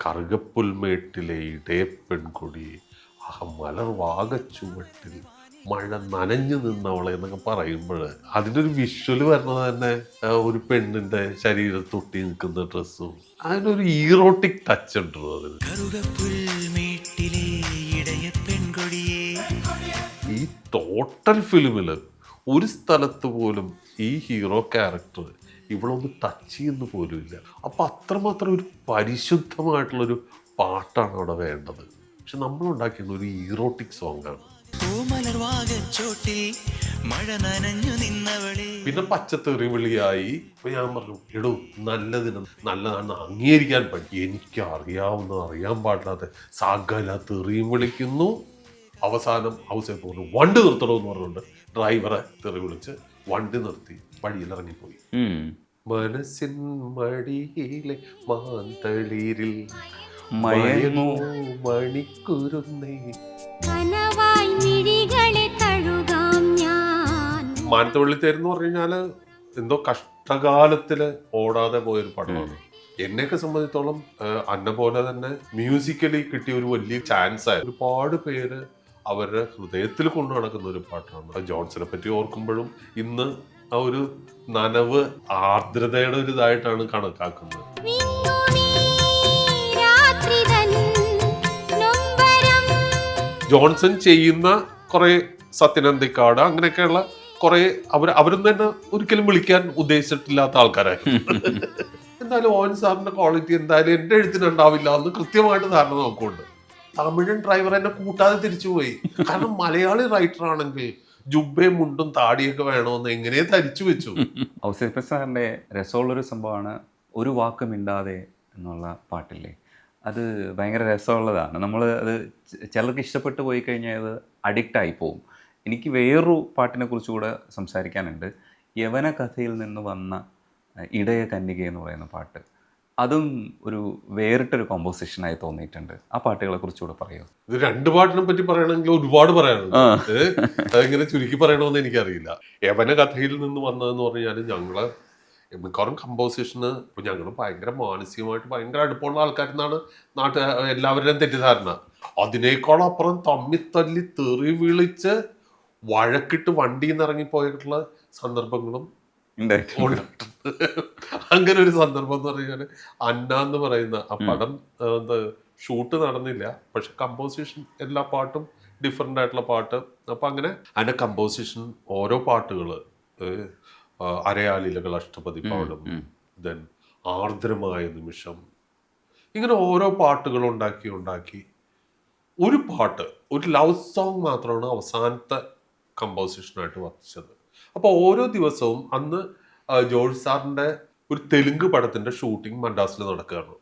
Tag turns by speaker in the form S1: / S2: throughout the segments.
S1: കറുകപ്പുൽമേട്ടിലെ ഇടയ പെൺകൊടി മലർ വാഗച്ചുവട്ടിൽ മഴ നനഞ്ഞു നിന്നവളെ എന്നൊക്കെ പറയുമ്പോൾ അതിൻ്റെ ഒരു വിഷ്വൽ വരുന്നത് തന്നെ ഒരു പെണ്ണിൻ്റെ ശരീരത്തൊട്ടി നിൽക്കുന്ന ഡ്രസ്സും അതിനൊരു ഈറോട്ടിക് ടച്ച് ഉണ്ട് അതിന്. ഈ ടോട്ടൽ ഫിലിമിൽ ഒരു സ്ഥലത്ത് പോലും ഈ ഹീറോ ക്യാരക്ടർ ഇവളൊന്ന് ടച്ച് ചെയ്യുന്ന പോലും ഇല്ല. അപ്പം അത്രമാത്രം ഒരു പരിശുദ്ധമായിട്ടുള്ളൊരു പാട്ടാണ് അവിടെ വേണ്ടത്. പക്ഷെ നമ്മളുണ്ടാക്കിയത് ഒരു ഈറോട്ടിക് സോങ്ങാണ്. പിന്നെ പച്ചത്തെറി വിളിയായി. അപ്പൊ ഞാൻ പറഞ്ഞു, എടോ നല്ലതിന് നല്ലതാണെന്ന് അംഗീകരിക്കാൻ പറ്റി. എനിക്ക് അറിയാൻ പാടില്ലാത്ത സകല തെറിയും വിളിക്കുന്നു. അവസാനം ഹൗസിൽ പോകുന്നു. വണ്ടി നിർത്തണമെന്ന് പറഞ്ഞുകൊണ്ട് ഡ്രൈവറെ തെറി വിളിച്ച് വണ്ടി നിർത്തി വഴിയിലിറങ്ങിപ്പോയി. മനസ്സിൻ മടിയിലെ മാന്തളിരിൽ മണിക്കുരുന്നേ. മാനന്തവള്ളിത്തേരെന്ന് പറഞ്ഞു കഴിഞ്ഞാല് എന്തോ കഷ്ടകാലത്തില് ഓടാതെ പോയൊരു പടമാണ്. എന്നെയൊക്കെ സംബന്ധിച്ചോളം അന്ന പോലെ തന്നെ മ്യൂസിക്കലി കിട്ടിയ ഒരു വലിയ ചാൻസ് ആയിരുന്നു. ഒരുപാട് പേര് അവരുടെ ഹൃദയത്തിൽ കൊണ്ടു നടക്കുന്ന ഒരു പാട്ടാണ്. ജോൺസനെ പറ്റി ഓർക്കുമ്പോഴും ഇന്ന് ആ ഒരു നനവ് ആർദ്രതയുടെ ഒരു ഇതായിട്ടാണ് കണക്കാക്കുന്നത്. ജോൺസൺ ചെയ്യുന്ന കുറെ സത്യനന്ദിക്കാട് അങ്ങനെയൊക്കെയുള്ള കുറെ അവരൊന്നും തന്നെ ഒരിക്കലും വിളിക്കാൻ ഉദ്ദേശിച്ചിട്ടില്ലാത്ത ആൾക്കാരായിരുന്നു. എന്തായാലും ഓൻ സാറിന്റെ ക്വാളിറ്റി എന്തായാലും എന്റെ എഴുത്തിനുണ്ടാവില്ല എന്ന് കൃത്യമായിട്ട് ധാരണ നോക്കുന്നുണ്ട്. തമിഴൻ ഡ്രൈവർ എന്നെ കൂട്ടാതെ തിരിച്ചുപോയി. കാരണം മലയാളി റൈറ്റർ ആണെങ്കിൽ ജുബയും മുണ്ടും താടിയൊക്കെ വേണമെന്ന് എങ്ങനെ ധരിച്ചു വെച്ചു.
S2: ഔസേപ്പ് സാറിൻ്റെ രസമുള്ളൊരു സംഭവമാണ് ഒരു വാക്ക് മിണ്ടാതെ എന്നുള്ള പാട്ടില്ലേ, അത് ഭയങ്കര രസമുള്ളതാണ്. നമ്മൾ അത് ചിലർക്ക് ഇഷ്ടപ്പെട്ട് പോയി കഴിഞ്ഞാൽ അത് അഡിക്റ്റായി പോവും. എനിക്ക് വേറൊരു പാട്ടിനെ കുറിച്ച് കൂടെ സംസാരിക്കാനുണ്ട്. യവന കഥയിൽ നിന്ന് വന്ന ഇടയ കന്യക എന്ന് പറയുന്ന പാട്ട്, അതും ഒരു വേറിട്ടൊരു കോമ്പോസിഷനായി തോന്നിയിട്ടുണ്ട്. ആ പാട്ടുകളെ കുറിച്ചുകൂടെ പറയുമോ?
S1: ഇത് രണ്ട് പാട്ടിനെ പറ്റി പറയണമെങ്കിൽ ഒരുപാട് പറയാനുണ്ട്. അതെങ്ങനെ ചുരുക്കി പറയണമെന്ന് എനിക്കറിയില്ല. യവന കഥയിൽ നിന്ന് വന്നതെന്ന് പറഞ്ഞാൽ ഞങ്ങള് മിക്കവാറും കമ്പോസിഷന് ഇപ്പൊ ഞങ്ങൾ ഭയങ്കര മാനസികമായിട്ട് ഭയങ്കര അടുപ്പമുള്ള ആൾക്കാരെന്നാണ് എല്ലാവരുടെയും തെറ്റിദ്ധാരണ. അതിനേക്കാൾ അപ്പുറം തമ്മിത്തല്ലി തെറി വിളിച്ച് വഴക്കിട്ട് വണ്ടിയിൽ നിന്ന് ഇറങ്ങിപ്പോയിട്ടുള്ള സന്ദർഭങ്ങളും അങ്ങനെ ഒരു സന്ദർഭം എന്ന് പറഞ്ഞാൽ അന്ന എന്ന് പറയുന്ന ആ പടം ഷൂട്ട് നടന്നില്ല. പക്ഷെ കമ്പോസിഷൻ എല്ലാ പാട്ടും ഡിഫറെൻ്റ് ആയിട്ടുള്ള പാട്ട്. അപ്പം അങ്ങനെ അതിൻ്റെ കമ്പോസിഷൻ ഓരോ പാട്ടുകള് അരയാലിലകൾ അഷ്ടപതി പാടും, ദെൻ ആർദ്രമായ നിമിഷം, ഇങ്ങനെ ഓരോ പാട്ടുകൾ ഉണ്ടാക്കി ഒരു പാട്ട് ഒരു ലവ് സോങ് മാത്രമാണ് അവസാനത്തെ കമ്പോസിഷനായിട്ട് വർത്തിച്ചത്. അപ്പോൾ ഓരോ ദിവസവും അന്ന് ജോർജ് സാറിൻ്റെ ഒരു തെലുങ്ക് പടത്തിന്റെ ഷൂട്ടിംഗ് മദ്രാസിൽ നടക്കുകയാണ്.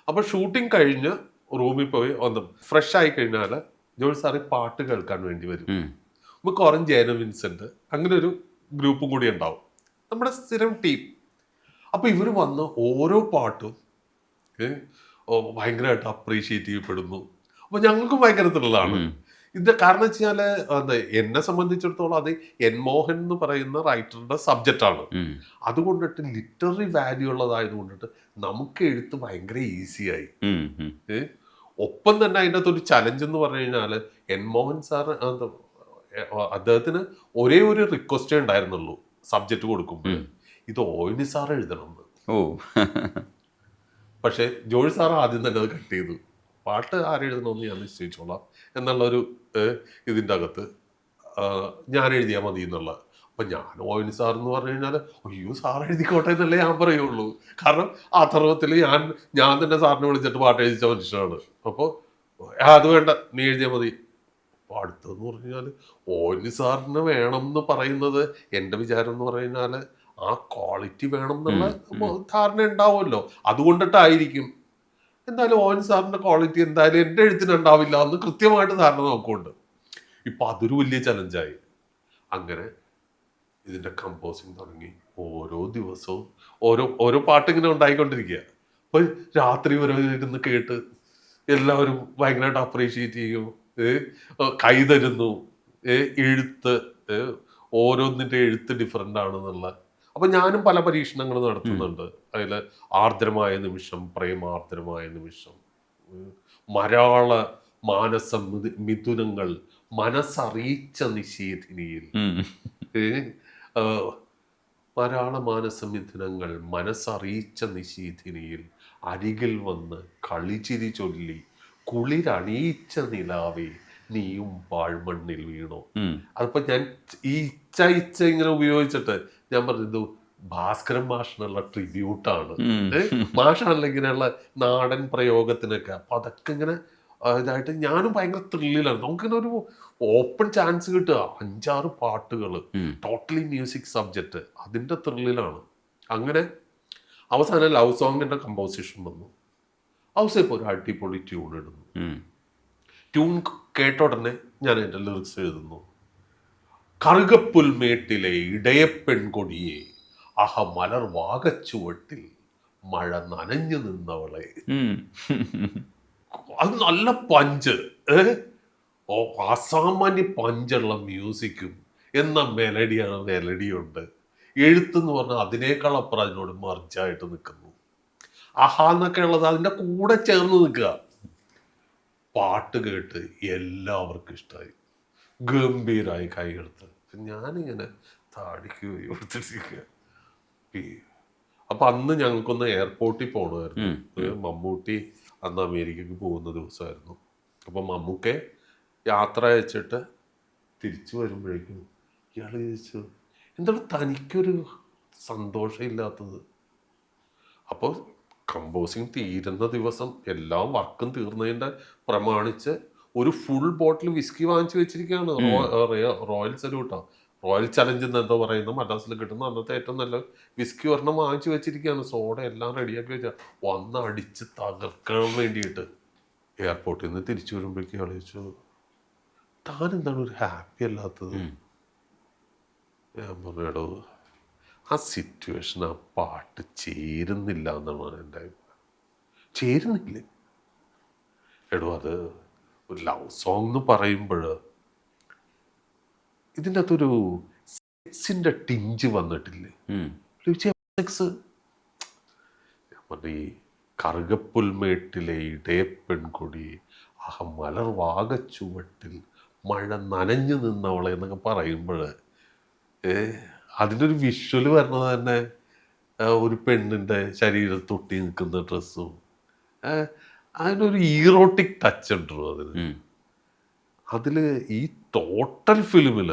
S1: അപ്പൊ ഷൂട്ടിംഗ് കഴിഞ്ഞ് റൂമിൽ പോയി ഒന്ന് ഫ്രഷ് ആയി കഴിഞ്ഞാൽ ജോർജ് സാറ് പാട്ട് കേൾക്കാൻ വേണ്ടി വരും. മിക്കവാറും ജയന വിൻസെന്റ് അങ്ങനെ ഒരു ഗ്രൂപ്പും കൂടി ഉണ്ടാവും, നമ്മുടെ സ്ഥിരം ടീം. അപ്പൊ ഇവർ വന്ന് ഓരോ പാട്ടും ഭയങ്കരമായിട്ട് അപ്രീഷിയേറ്റ് ചെയ്യപ്പെടുന്നു. അപ്പൊ ഞങ്ങൾക്കും ഭയങ്കര ത്രില്ലാണ് ഇത്. കാരണം വെച്ചാല് എന്നെ സംബന്ധിച്ചിടത്തോളം അത് എൻ മോഹൻ എന്ന് പറയുന്ന റൈറ്ററുടെ സബ്ജക്റ്റാണ്. അതുകൊണ്ടിട്ട് ലിറ്റററി വാല്യൂ ഉള്ളതായത് കൊണ്ടിട്ട് നമുക്ക് എഴുത്ത് ഭയങ്കര ഈസിയായി. ഒപ്പം തന്നെ അതിൻ്റെ അകത്തൊരു ചലഞ്ച് എന്ന് പറഞ്ഞു കഴിഞ്ഞാൽ എൻ മോഹൻ സാർ അദ്ദേഹത്തിന് ഒരേ ഒരു റിക്വസ്റ്റേ ഉണ്ടായിരുന്നുള്ളൂ സബ്ജക്റ്റ് കൊടുക്കുമ്പോൾ, ഇത് ഓയിനി സാർ എഴുതണം. പക്ഷെ ജോർജ് സാർ ആദ്യം തന്നെ അത് കട്ട് ചെയ്തു. പാട്ട് ആരെഴുതണമെന്ന് ഞാൻ നിശ്ചയിച്ചോളാം എന്നുള്ളൊരു ഇതിൻ്റെ അകത്ത് ഞാൻ എഴുതിയാൽ മതി എന്നുള്ള. അപ്പം ഞാൻ ഓയിനി സാർ എന്ന് പറഞ്ഞു കഴിഞ്ഞാൽ അയ്യോ സാർ എഴുതിക്കോട്ടെ എന്നല്ലേ ഞാൻ പറയുള്ളൂ. കാരണം ആ തർവത്തിൽ ഞാൻ തന്നെ സാറിനെ വിളിച്ചിട്ട് പാട്ട് എഴുതിച്ച മനുഷ്യനാണ്. അപ്പോൾ അത് വേണ്ട, നീ എഴുതിയാൽ മതി. അപ്പോൾ അടുത്തതെന്ന് പറഞ്ഞു കഴിഞ്ഞാൽ ഓയിനി സാറിന് വേണം എന്ന് പറയുന്നത് എൻ്റെ വിചാരം എന്ന് പറഞ്ഞു കഴിഞ്ഞാൽ ആ ക്വാളിറ്റി വേണം എന്നുള്ള ധാരണ ഉണ്ടാവുമല്ലോ, അതുകൊണ്ടിട്ടായിരിക്കും. എന്തായാലും ഓൻ സാറിന്റെ ക്വാളിറ്റി എന്തായാലും എൻ്റെ എഴുത്തിനുണ്ടാവില്ല എന്ന് കൃത്യമായിട്ട് ധാരണ നോക്കുന്നുണ്ട്. ഇപ്പൊ അതൊരു വലിയ ചലഞ്ചായി. അങ്ങനെ ഇതിന്റെ കമ്പോസിങ് തുടങ്ങി. ഓരോ ദിവസവും ഓരോ പാട്ടിങ്ങനെ ഉണ്ടായിക്കൊണ്ടിരിക്കുക. അപ്പൊ രാത്രി ഓരോ ഇരുന്ന് കേട്ട് എല്ലാവരും ഭയങ്കരമായിട്ട് അപ്രീഷിയേറ്റ് ചെയ്യും, കൈ തരുന്നു. എഴുത്ത് ഓരോന്നിന്റെ എഴുത്ത് ഡിഫറെൻ്റ് ആണെന്നുള്ള. അപ്പൊ ഞാനും പല പരീക്ഷണങ്ങൾ നടത്തുന്നുണ്ട്. അതിൽ ആർദ്രമായ നിമിഷം, പ്രേമാർദ്രമായ നിമിഷം, മരാള മാനസ മിഥുനങ്ങൾ മനസ്സറിയിച്ച നിശീഥിനിയിൽ ഏ, ആ, മരാള മാനസ മിഥുനങ്ങൾ മനസ്സറിയിച്ച നിശീഥിനിയിൽ അരികിൽ വന്ന് കളിച്ചിരി ചൊല്ലി കുളിരണിയിച്ച നിലാവേ നീയും പാഴ്മണ്ണിൽ വീണോ. അതിപ്പോ ഞാൻ ഈ ഇച്ച ഇങ്ങനെ ഉപയോഗിച്ചിട്ട് ഞാൻ പറഞ്ഞത് ഭാസ്കരൻ മാഷിനുള്ള ട്രിബ്യൂട്ടാണ്. മാഷാണല്ലോ ഇങ്ങനെയുള്ള നാടൻ പ്രയോഗത്തിനൊക്കെ. അപ്പൊ അതൊക്കെ ഇങ്ങനെ ഇതായിട്ട് ഞാനും ഭയങ്കര ത്രില്ലിലാണ്. നമുക്കിങ്ങനെ ഒരു ഓപ്പൺ ചാൻസ് കിട്ടുക, 5-6 പാട്ടുകൾ, ടോട്ടലി മ്യൂസിക് സബ്ജക്റ്റ്, അതിന്റെ ത്രില്ലിലാണ്. അങ്ങനെ അവസാനം ലവ് സോങ്ങിന്റെ കമ്പോസിഷൻ വന്നു. ഔസേപ്പ് ഒരു അടിപൊളി ട്യൂൺ ഇടുന്നു. ട്യൂൺ കേട്ട ഉടനെ ഞാൻ എൻ്റെ ലിറിക്സ് എഴുതുന്നു. കറുകപ്പുൽമേട്ടിലെ ഇടയപ്പെൺകൊടിയെ അഹ മലർ വാകച്ചുവട്ടിൽ മഴ നനഞ്ഞു നിന്നവളെ. അത് നല്ല പഞ്ച്, ഓ അസാമാന്യ പഞ്ചുള്ള മ്യൂസിക്കും എന്ന മെലഡിയുണ്ട്. എഴുത്തെന്ന് പറഞ്ഞാൽ അതിനേക്കാൾ അപ്പുറം അതിനോട് മറിച്ചായിട്ട് നിൽക്കുന്നു. അഹാ എന്നൊക്കെ ഉള്ളത് അതിൻ്റെ കൂടെ ചേർന്ന് നിൽക്കുക. പാട്ട് കേട്ട് എല്ലാവർക്കും ഇഷ്ടമായി, ഗംഭീരമായി കൈയെടുത്ത്. ഞാനിങ്ങനെ താടിക്ക് കൊടുത്തിരിക്കുക. അപ്പൊ അന്ന് ഞങ്ങൾക്കൊന്ന് എയർപോർട്ടിൽ പോകണമായിരുന്നു. മമ്മൂട്ടി അന്ന് അമേരിക്കക്ക് പോകുന്ന ദിവസമായിരുന്നു. അപ്പം മമ്മൂക്കെ യാത്ര അയച്ചിട്ട് തിരിച്ചു വരുമ്പോഴേക്കും ഇയാൾ ചോദിച്ചു, എന്താണ് തനിക്കൊരു സന്തോഷമില്ലാത്തത്? അപ്പോൾ കമ്പോസിങ് തീരുന്ന ദിവസം എല്ലാം വർക്കും തീർന്നതിൻ്റെ പ്രമാണിച്ച് ഒരു ഫുൾ ബോട്ടിൽ വിസ്കി വാങ്ങിച്ചു വെച്ചിരിക്കുകയാണ്. റോയൽ സല്യൂട്ടാ, റോയൽ ചലഞ്ച് എന്ന് എന്തോ പറയുന്നത്, മദ്രാസിൽ കിട്ടുന്ന അന്നത്തെ ഏറ്റവും നല്ല വിസ്കി ഒരെണ്ണം വാങ്ങിച്ചു വെച്ചിരിക്കുകയാണ്. സോഡ എല്ലാം റെഡിയാക്കി വെച്ചാൽ വന്ന് അടിച്ച് തകർക്കാൻ വേണ്ടിയിട്ട്. എയർപോർട്ടിൽ നിന്ന് തിരിച്ചു വരുമ്പോഴേക്കും ചോദിച്ചു, താൻ എന്താണ് ഒരു ഹാപ്പി അല്ലാത്തത്? ഞാൻ പറഞ്ഞു, എടോ ആ സിറ്റുവേഷൻ, ആ പാട്ട് ചേരുന്നില്ല എന്നാണ് എൻ്റെ അഭിപ്രായം. ചേരുന്നില്ലേ? എടോ അത് ഒരു ലവ് സോങ് എന്ന് പറയുമ്പോൾ ഇതിൻ്റെ അകത്തൊരു സെക്സിൻ്റെ ടിഞ്ച് വന്നിട്ടില്ലേ? സെക്സ് ഈ കറുകപ്പുൽമേട്ടിലെ ഇടയപ്പെൺകൊടി ആ മലർ വാകച്ചുവട്ടിൽ മഴ നനഞ്ഞു നിന്നവളെ എന്നൊക്കെ പറയുമ്പോൾ അതിൻ്റെ ഒരു വിഷ്വൽ വരുന്നത് തന്നെ ഒരു പെണ്ണിൻ്റെ ശരീരം തൊട്ടി നിൽക്കുന്ന ഡ്രസ്സും അതിനൊരു ഈറോട്ടിക് ടച്ച് ഉണ്ടോ അതിന്. അതിൽ ഈ ടോട്ടൽ ഫിലിമിൽ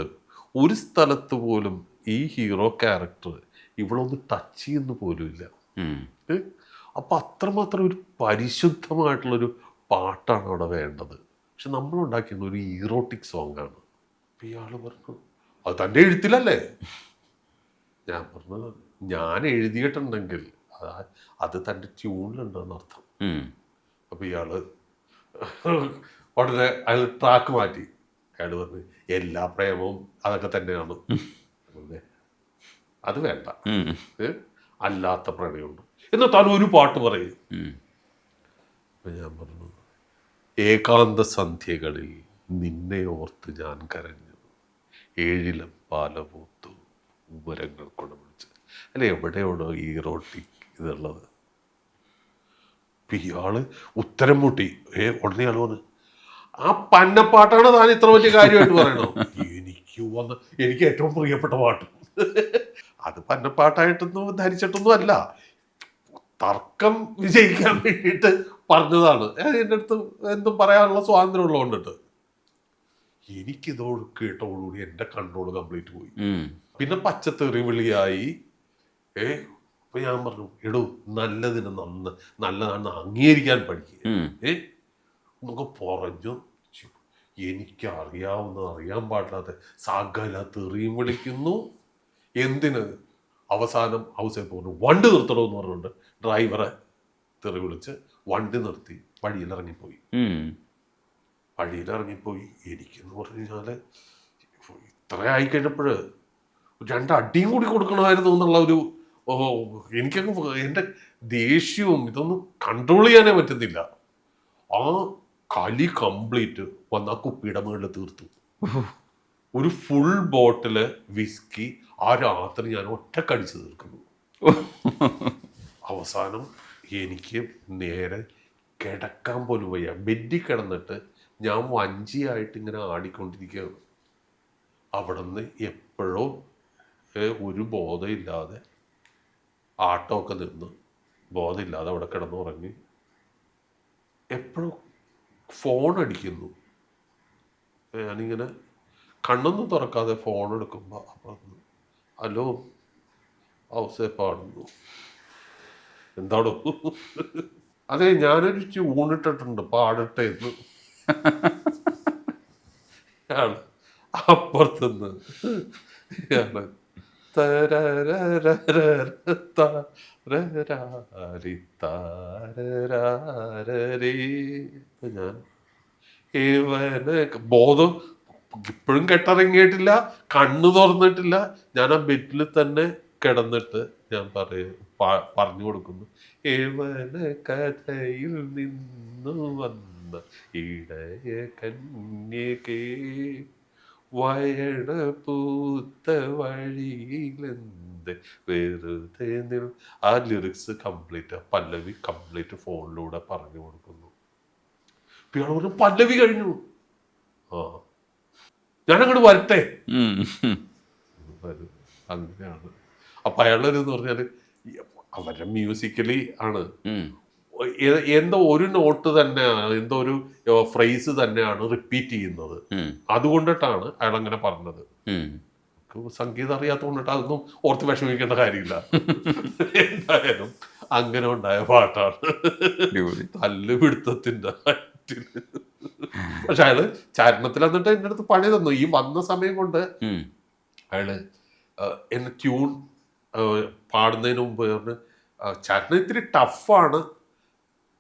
S1: ഒരു സ്ഥലത്ത് പോലും ഈ ഹീറോ ക്യാരക്ടർ ഇവളൊന്ന് ടച്ച് ചെയ്യുന്ന പോലും ഇല്ല. അപ്പം അത്രമാത്രം ഒരു പരിശുദ്ധമായിട്ടുള്ളൊരു പാട്ടാണ് അവിടെ വേണ്ടത്. പക്ഷെ നമ്മളുണ്ടാക്കിയത് ഒരു ഈറോട്ടിക് സോങ് ആണ്. അപ്പം ഇയാൾ പറഞ്ഞു, അത് തൻ്റെ എഴുത്തിലല്ലേ? ഞാൻ പറഞ്ഞത്, ഞാൻ എഴുതിയിട്ടുണ്ടെങ്കിൽ അത് തൻ്റെ ട്യൂണിലുണ്ടെന്നർത്ഥം. അപ്പം ഇയാള് ഉടനെ അയാൾ ട്രാക്ക് മാറ്റി. അയാൾ പറഞ്ഞു, എല്ലാ പ്രേമവും അതൊക്കെ തന്നെയാണ്, അത് വേണ്ട, അല്ലാത്ത പ്രണയമുണ്ട്. എന്നാൽ താൻ ഒരു പാട്ട് പറയും. അപ്പം ഞാൻ പറഞ്ഞു, ഏകാന്ത സന്ധ്യകളിൽ നിന്നെ ഓർത്ത് ഞാൻ കരഞ്ഞു, ഏഴിലം പാലപൂത്തു ഉമരങ്ങൾ കുടപിടിച്ച്. അല്ല, എവിടെയാണോ ഈറോട്ടിക് ഇതുള്ളത്? ഇയാള് ഉത്തരം മുട്ടി. ഉടനെ ആള് വന്ന്, ആ പന്നപ്പാട്ടാണ് താൻ ഇത്ര വലിയ കാര്യമായിട്ട് പറയണോ? എനിക്ക് ഏറ്റവും പ്രിയപ്പെട്ട പാട്ട് അത് പന്നപ്പാട്ടായിട്ടൊന്നും ധരിച്ചിട്ടൊന്നും അല്ല, തർക്കം വിജയിക്കാൻ വേണ്ടിയിട്ട് പറഞ്ഞതാണ്. എൻ്റെ അടുത്ത് എന്തും പറയാനുള്ള സ്വാതന്ത്ര്യം ഉള്ളതുകൊണ്ടിട്ട് എനിക്കിതോട് കേട്ടോടുകൂടി എൻ്റെ കൺട്രോൾ കംപ്ലീറ്റ് പോയി. പിന്നെ പച്ചത്തെറി വിളിയായി. അപ്പൊ ഞാൻ പറഞ്ഞു, എടോ നല്ലതിന് നല്ലതാണെന്ന് അംഗീകരിക്കാൻ പഠിക്കുക. നമുക്ക് പറഞ്ഞു, അറിയാൻ പാടില്ലാത്ത സകല തെറിയും വിളിക്കുന്നു. എന്തിന്? അവസാനം ഔസേപ്പ് പറഞ്ഞു, വണ്ടി നിർത്തണമെന്ന് പറഞ്ഞുകൊണ്ട് ഡ്രൈവറെ തെറി വിളിച്ച് വണ്ടി നിർത്തി വഴിയിലിറങ്ങിപ്പോയി. എനിക്കെന്ന് പറഞ്ഞു കഴിഞ്ഞാൽ ഇത്ര ആയിക്കഴിഞ്ഞപ്പോൾ 2 അടിയും കൂടി കൊടുക്കണമായിരുന്നു എന്നുള്ള ഒരു എനിക്കങ്ങ് എൻ്റെ ദേഷ്യവും ഇതൊന്നും കൺട്രോൾ ചെയ്യാനേ പറ്റുന്നില്ല. ആ കലി കംപ്ലീറ്റ് വന്ന് ആ കുപ്പിയുടെ മുകളിൽ തീർത്തു. ഒരു ഫുൾ ബോട്ടില് വിസ്കി ആ രാത്രി ഞാൻ ഒറ്റക്കടിച്ച് തീർക്കുന്നു. അവസാനം എനിക്ക് നേരെ കിടക്കാൻ പോലും വയ്യ. ബെഡിൽ കിടന്നിട്ട് ഞാൻ വഞ്ചിയായിട്ട് ഇങ്ങനെ ആടിക്കൊണ്ടിരിക്കുകയാണ്. അവിടെ നിന്ന് എപ്പോഴോ ഒരു ബോധമില്ലാതെ ആട്ടമൊക്കെ നിന്ന് ബോധമില്ലാതെ അവിടെ കിടന്നുറങ്ങി. എപ്പോഴും ഫോൺ അടിക്കുന്നു. ഞാനിങ്ങനെ കണ്ണൊന്നും തുറക്കാതെ ഫോൺ എടുക്കുമ്പോൾ അപ്പം ഹലോ ഹൗസേ പാടുന്നു. എന്താണോ? അതെ, ഞാനൊരു ട്യൂണിട്ടിട്ടുണ്ട്, പാടട്ടെ എന്ന്. ആണ് അപ്പുറത്തുനിന്ന് ആണ് ഇപ്പൊ ഞാൻ ഇവന് ബോധം ഇപ്പോഴും കെട്ടിറങ്ങിയിട്ടില്ല, കണ്ണു തുറന്നിട്ടില്ല. ഞാൻ ആ ബെഡിൽ തന്നെ കിടന്നിട്ട് ഞാൻ പറഞ്ഞു കൊടുക്കുന്നു, ഇവന് കഥയിൽ നിന്നു വന്ന ഇടയ കന്യകേ വയണ പൂത്ത വഴിയിലെന്ത് വെറുതെ ആ ലിറിക്സ് കംപ്ലീറ്റ്, പല്ലവി കംപ്ലീറ്റ് ഫോണിലൂടെ പറഞ്ഞു കൊടുക്കുന്നു. ഇയാൾ പറഞ്ഞു പല്ലവി കഴിഞ്ഞു. ആ, ഞാനങ്ങോട്ട് വരട്ടെ. അങ്ങനെയാണ്. അപ്പൊ അയാളൊരു എന്ന് പറഞ്ഞാല് അവരുടെ മ്യൂസിക്കലി ആണ് എന്തോ ഒരു നോട്ട് തന്നെയാണ്, എന്തോ ഒരു ഫ്രേസ് തന്നെയാണ് റിപ്പീറ്റ് ചെയ്യുന്നത്. അതുകൊണ്ടിട്ടാണ് അയാൾ അങ്ങനെ പറഞ്ഞത്. സംഗീതം അറിയാത്തതുകൊണ്ടിട്ട് അതൊന്നും ഓർത്ത് വിഷമിക്കേണ്ട കാര്യമില്ല. എന്തായാലും അങ്ങനെ ഉണ്ടായ പാട്ടാണ് തല്ലുപിടുത്തത്തിന്റെ. പക്ഷെ അയാള് ചരണത്തിൽ എന്നിട്ട് എൻ്റെ അടുത്ത് പണി തന്നു. ഈ വന്ന സമയം കൊണ്ട് അയാള് എന്നെ ട്യൂൺ പാടുന്നതിന് മുമ്പ് പറഞ്ഞ് ചരണം ഇത്തിരി ടഫാണ്,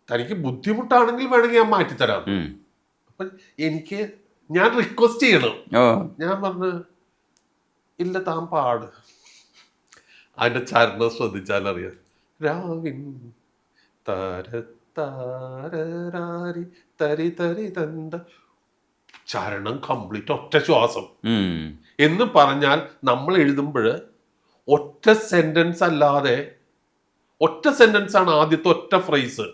S1: തനിക്ക് ബുദ്ധിമുട്ടാണെങ്കിൽ വേണമെങ്കിൽ ഞാൻ മാറ്റിത്തരാം. അപ്പൊ ഞാൻ റിക്വസ്റ്റ് ചെയ്യണം. ഞാൻ പറഞ്ഞു ഇല്ല, താൻ പാട്. അതിന്റെ ചരണം ശ്രദ്ധിച്ചാലറിയാം. രാവിൻ താരത്താരി തരി തരി തന്ത, ചരണം കംപ്ലീറ്റ് ഒറ്റ ശ്വാസം എന്ന് പറഞ്ഞാൽ നമ്മൾ എഴുതുമ്പോൾ ഒറ്റ സെന്റൻസ് അല്ലാതെ, ഒറ്റ സെന്റൻസ് ആണ് ആദ്യത്തെ ഒറ്റ ഫ്രേസ്.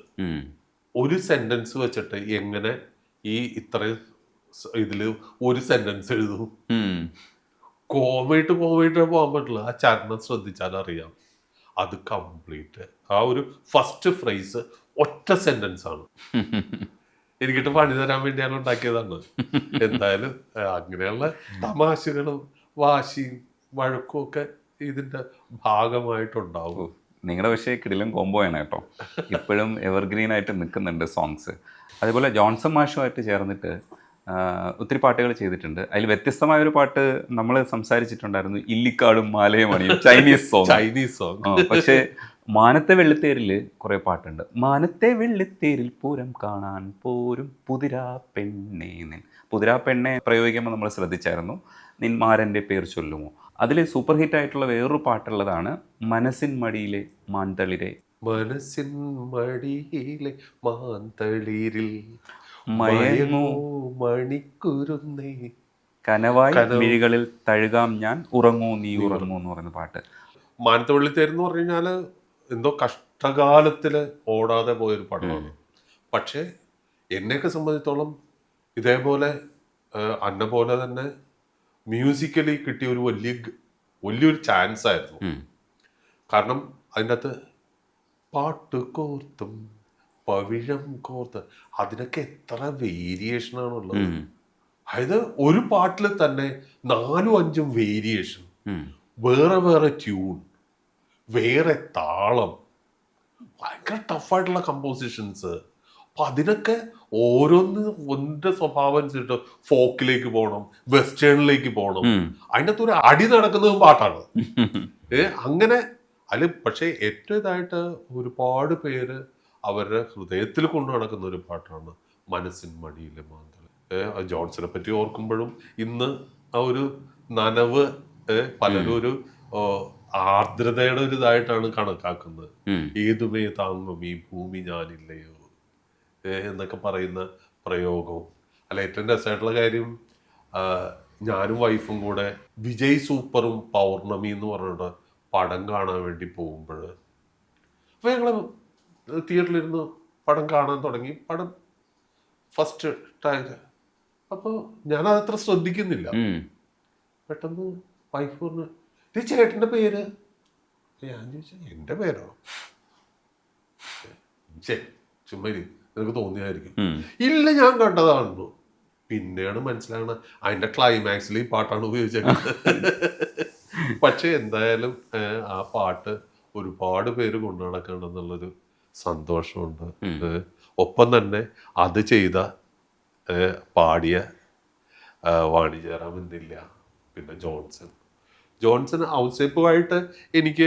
S1: ഒരു സെന്റൻസ് വെച്ചിട്ട് എങ്ങനെ ഈ ഇത്രയും ഇതില് ഒരു സെന്റൻസ് എഴുതും? കോമയിട്ട് പോകാൻ പറ്റില്ല. ആ ചരണം ശ്രദ്ധിച്ചാൽ അറിയാം. അത് കംപ്ലീറ്റ് ആ ഒരു ഫസ്റ്റ് ഫ്രേസ് ഒറ്റ സെന്റൻസ് ആണ്. എനിക്കിട്ട് പണി തരാൻ വേണ്ടിയാണ് ഉണ്ടാക്കിയതാണ്. എന്തായാലും അങ്ങനെയുള്ള തമാശകളും വാശിയും വഴക്കും ഒക്കെ ഇതിന്റെ ഭാഗമായിട്ടുണ്ടാവും.
S2: നിങ്ങളുടെ പക്ഷേ കിടിലൻ കോംബോയാണ് കേട്ടോ. ഇപ്പോഴും എവർഗ്രീൻ ആയിട്ട് നിൽക്കുന്നുണ്ട് സോങ്സ്. അതേപോലെ ജോൺസൺ മാഷുമായിട്ട് ചേർന്നിട്ട് ഒത്തിരി പാട്ടുകൾ ചെയ്തിട്ടുണ്ട്. അതിൽ വ്യത്യസ്തമായ ഒരു പാട്ട് നമ്മൾ സംസാരിച്ചിട്ടുണ്ടായിരുന്നു, ഇല്ലിക്കാടും മാലയും മണിയും, ചൈനീസ് സോങ്. പക്ഷേ മാനത്തെ വെള്ളിത്തേരിൽ കുറേ പാട്ടുണ്ട്. മാനത്തെ വെള്ളിത്തേരിൽ പൂരം കാണാൻ പോരും പുതിരാ പെണ്ണേ നിൻ. പുതിരാ പെണ്ണെ പ്രയോഗിക്കുമ്പോൾ നമ്മൾ ശ്രദ്ധിച്ചായിരുന്നു, നിന്മാരൻ്റെ പേർ ചൊല്ലുമോ. അതിൽ സൂപ്പർ ഹിറ്റ് ആയിട്ടുള്ള വേറൊരു പാട്ടുള്ളതാണ് മനസ്സിൻ മടിയിലെ മാന്തളിരെ.
S1: മനസ്സിൻ മടിയിലെ മാന്തളിരിൽ
S2: മയങ്ങൂ
S1: മണിക്കുരുന്നേ
S2: കനവായി മിഴികളിൽ തഴുകാം ഞാൻ, ഉറങ്ങൂ നീ ഉറങ്ങൂ എന്ന് പറയുന്ന പാട്ട്.
S1: മാനത്തെ വെള്ളിത്തേര് എന്ന് പറഞ്ഞു കഴിഞ്ഞാല് എന്തോ കഷ്ടകാലത്തില് ഓടാതെ പോയൊരു പടമാണ്. പക്ഷെ എന്നെയൊക്കെ സംബന്ധിച്ചോളം ഇതേപോലെ അന്ന പോലെ തന്നെ മ്യൂസിക്കലി കിട്ടിയ ഒരു വലിയൊരു ചാൻസ് ആയിരുന്നു. കാരണം അതിൻ്റെ അകത്ത് പാട്ട് കോർത്തും പവിഴം കോർത്ത്, അതിനൊക്കെ എത്ര വേരിയേഷൻ ആണുള്ളത്. അതായത് ഒരു പാട്ടിൽ തന്നെ 4-5 വേരിയേഷൻ, വേറെ വേറെ ട്യൂൺ, വേറെ താളം, ഭയങ്കര ടഫായിട്ടുള്ള കമ്പോസിഷൻസ്. അപ്പൊ അതിനൊക്കെ ഓരോന്ന് ഒന്നിന്റെ സ്വഭാവം അനുസരിച്ച് ഫോക്കിലേക്ക് പോകണം, വെസ്റ്റേണിലേക്ക് പോകണം. അതിൻ്റെ അകത്ത് ഒരു അടി നടക്കുന്നതും പാട്ടാണ്. അങ്ങനെ അതിൽ പക്ഷേ ഏറ്റവും ഇതായിട്ട് ഒരുപാട് പേര് അവരുടെ ഹൃദയത്തിൽ കൊണ്ടു നടക്കുന്ന ഒരു പാട്ടാണ് മനസ്സിൻ മടിയിലെ മാന്തളി. ജോൺസനെ പറ്റി ഓർക്കുമ്പോഴും ഇന്ന് ആ ഒരു നനവ് പലരും ഒരു ആർദ്രതയുടെ ഒരു ഇതായിട്ടാണ് കണക്കാക്കുന്നത്. ഏതുമേ താങ്ങും ഈ ഭൂമി ഞാനില്ലയോ എന്നൊക്കെ പറയുന്ന പ്രയോഗവും. അല്ല, ഏറ്റവും രസമായിട്ടുള്ള കാര്യം, ഞാനും വൈഫും കൂടെ വിജയ് സൂപ്പറും പൗർണമി എന്ന് പറഞ്ഞിട്ട് പടം കാണാൻ വേണ്ടി പോകുമ്പോൾ അപ്പോൾ ഞങ്ങൾ തിയേറ്ററിലിരുന്ന് പടം കാണാൻ തുടങ്ങി. പടം ഫസ്റ്റ് ടൈം. അപ്പോൾ ഞാനതത്ര ശ്രദ്ധിക്കുന്നില്ല. പെട്ടെന്ന് വൈഫ് പറഞ്ഞു, ഈ ചേട്ടൻ്റെ പേര്? ഞാൻ ചോദിച്ചു, എൻ്റെ പേരോ? ചുമ്മാ നിനക്ക് തോന്നിയായിരിക്കും. ഇല്ല, ഞാൻ കണ്ടതാണല്ലോ. പിന്നെയാണ് മനസ്സിലാകണത് അതിൻ്റെ ക്ലൈമാക്സിൽ ഈ പാട്ടാണ് ഉപയോഗിച്ചേക്കുന്നത്. പക്ഷെ എന്തായാലും ആ പാട്ട് ഒരുപാട് പേര് കൊണ്ടു നടക്കണമെന്നുള്ളൊരു സന്തോഷമുണ്ട്. ഒപ്പം തന്നെ അത് ചെയ്ത പാടിയ വാണി ജയറാം എന്നില്ല, പിന്നെ ജോൺസൺ ഔസേപ്പുമായിട്ട് എനിക്ക്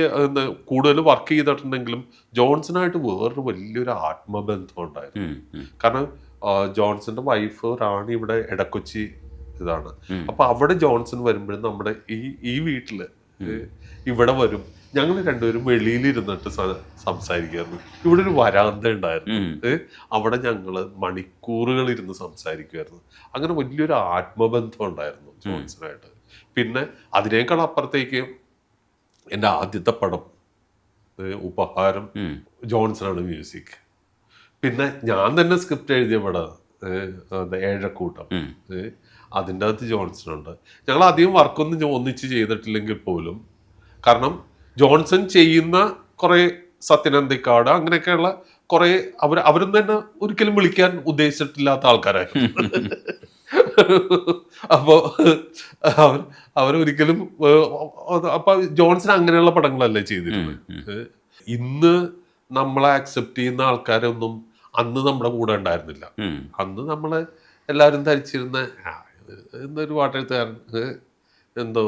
S1: കൂടുതൽ വർക്ക് ചെയ്തിട്ടുണ്ടെങ്കിലും ജോൺസണായിട്ട് വേറൊരു വലിയൊരു ആത്മബന്ധം ഉണ്ടായിരുന്നു. കാരണം ജോൺസന്റെ വൈഫ് റാണി ഇവിടെ എടക്കൊച്ചി ഇതാണ്. അപ്പൊ അവിടെ ജോൺസൺ വരുമ്പോഴും നമ്മുടെ ഈ വീട്ടില് ഇവിടെ വരും. ഞങ്ങൾ രണ്ടുപേരും വെളിയിലിരുന്നിട്ട് സംസാരിക്കുമായിരുന്നു. ഇവിടെ ഒരു വരാന്ത ഉണ്ടായിരുന്നു. അവിടെ ഞങ്ങള് മണിക്കൂറുകൾ ഇരുന്ന് സംസാരിക്കുമായിരുന്നു. അങ്ങനെ വലിയൊരു ആത്മബന്ധം ഉണ്ടായിരുന്നു ജോൺസണായിട്ട്. പിന്നെ അതിനേക്കാൾ അപ്പുറത്തേക്ക് എൻ്റെ ആദ്യത്തെ പടം ഉപഹാരം ജോൺസണാണ് മ്യൂസിക്. പിന്നെ ഞാൻ തന്നെ സ്ക്രിപ്റ്റ് എഴുതിയ പടം ഏഴക്കൂട്ടം, അതിൻ്റെ അകത്ത് ജോൺസണുണ്ട്. ഞങ്ങൾ അധികം വർക്കൊന്നും ഒന്നിച്ച് ചെയ്തിട്ടില്ലെങ്കിൽ പോലും, കാരണം ജോൺസൺ ചെയ്യുന്ന കുറേ സത്യനന്ദിക്കാട് അങ്ങനെയൊക്കെയുള്ള കുറേ അവരൊന്നും തന്നെ ഒരിക്കലും വിളിക്കാൻ ഉദ്ദേശിച്ചിട്ടില്ലാത്ത ആൾക്കാരായിരുന്നു. അപ്പോൾ അവരൊരിക്കലും അപ്പൊ ജോൺസൺ അങ്ങനെയുള്ള പടങ്ങളല്ലേ ചെയ്തിരുന്നത്. ഇന്ന് നമ്മളെ അക്സെപ്റ്റ് ചെയ്യുന്ന ആൾക്കാരൊന്നും അന്ന് നമ്മുടെ കൂടെ ഉണ്ടായിരുന്നില്ല. അന്ന് നമ്മള് എല്ലാവരും ധരിച്ചിരുന്ന എന്നൊരു പാട്ടെഴുത്തുകാരൻ എന്തോ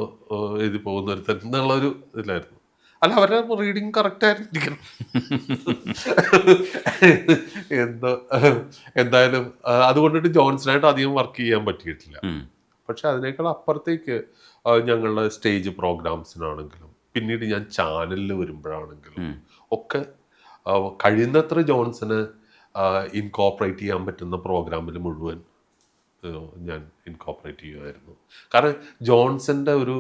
S1: എഴുതി പോകുന്ന ഒരു എന്നുള്ളൊരു ഇതിലായിരുന്നു. അല്ല, അവരുടെ റീഡിങ് കറക്റ്റ് ആയിരിക്കണം. എന്തായാലും അതുകൊണ്ടിട്ട് ജോൺസണായിട്ട് അധികം വർക്ക് ചെയ്യാൻ പറ്റിയിട്ടില്ല. പക്ഷെ അതിനേക്കാൾ അപ്പുറത്തേക്ക് ഞങ്ങളുടെ സ്റ്റേജ് പ്രോഗ്രാംസിനാണെങ്കിലും പിന്നീട് ഞാൻ ചാനലിൽ വരുമ്പോഴാണെങ്കിലും ഒക്കെ കഴിയുന്നത്ര ജോൺസന് ഇൻകോപ്പറേറ്റ് ചെയ്യാൻ പറ്റുന്ന പ്രോഗ്രാമിൽ മുഴുവൻ ഞാൻ ഇൻകോപ്പറേറ്റ് ചെയ്യുമായിരുന്നു. കാരണം ജോൺസന്റെ ഒരു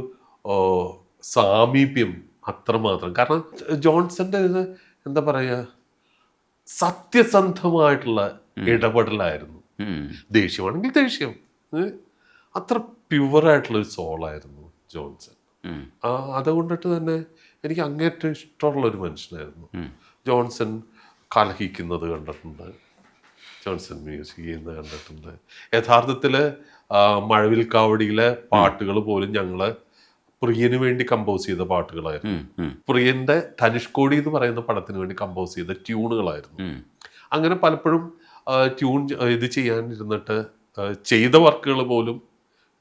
S1: സാമീപ്യം അത്രമാത്രം. കാരണം ജോൺസന്റെ ഇത് എന്താ പറയുക, സത്യസന്ധമായിട്ടുള്ള ഇടപെടലായിരുന്നു. ദേഷ്യമാണെങ്കിൽ ദേഷ്യം, അത്ര പ്യുവറായിട്ടുള്ളൊരു സോളായിരുന്നു ജോൺസൺ. അതുകൊണ്ടിട്ട് തന്നെ എനിക്ക് അങ്ങേറ്റം ഇഷ്ടമുള്ളൊരു മനുഷ്യനായിരുന്നു. ജോൺസൺ കലഹിക്കുന്നത് കണ്ടിട്ടുണ്ട്, ജോൺസൺ മ്യൂസിക് ചെയ്യുന്നത് കണ്ടിട്ടുണ്ട്. യഥാർത്ഥത്തിൽ മഴവിൽ കാവടിയിലെ പാട്ടുകൾ പോലും ഞങ്ങള് പ്രിയന് വേണ്ടി കമ്പോസ് ചെയ്ത പാട്ടുകളായിരുന്നു. പ്രിയന്റെ ധനുഷ്കോടി എന്ന് പറയുന്ന പടത്തിന് വേണ്ടി കമ്പോസ് ചെയ്ത ട്യൂണുകളായിരുന്നു. അങ്ങനെ പലപ്പോഴും ട്യൂൺ ഇത് ചെയ്യാനിരുന്നിട്ട് ചെയ്ത വർക്കുകൾ പോലും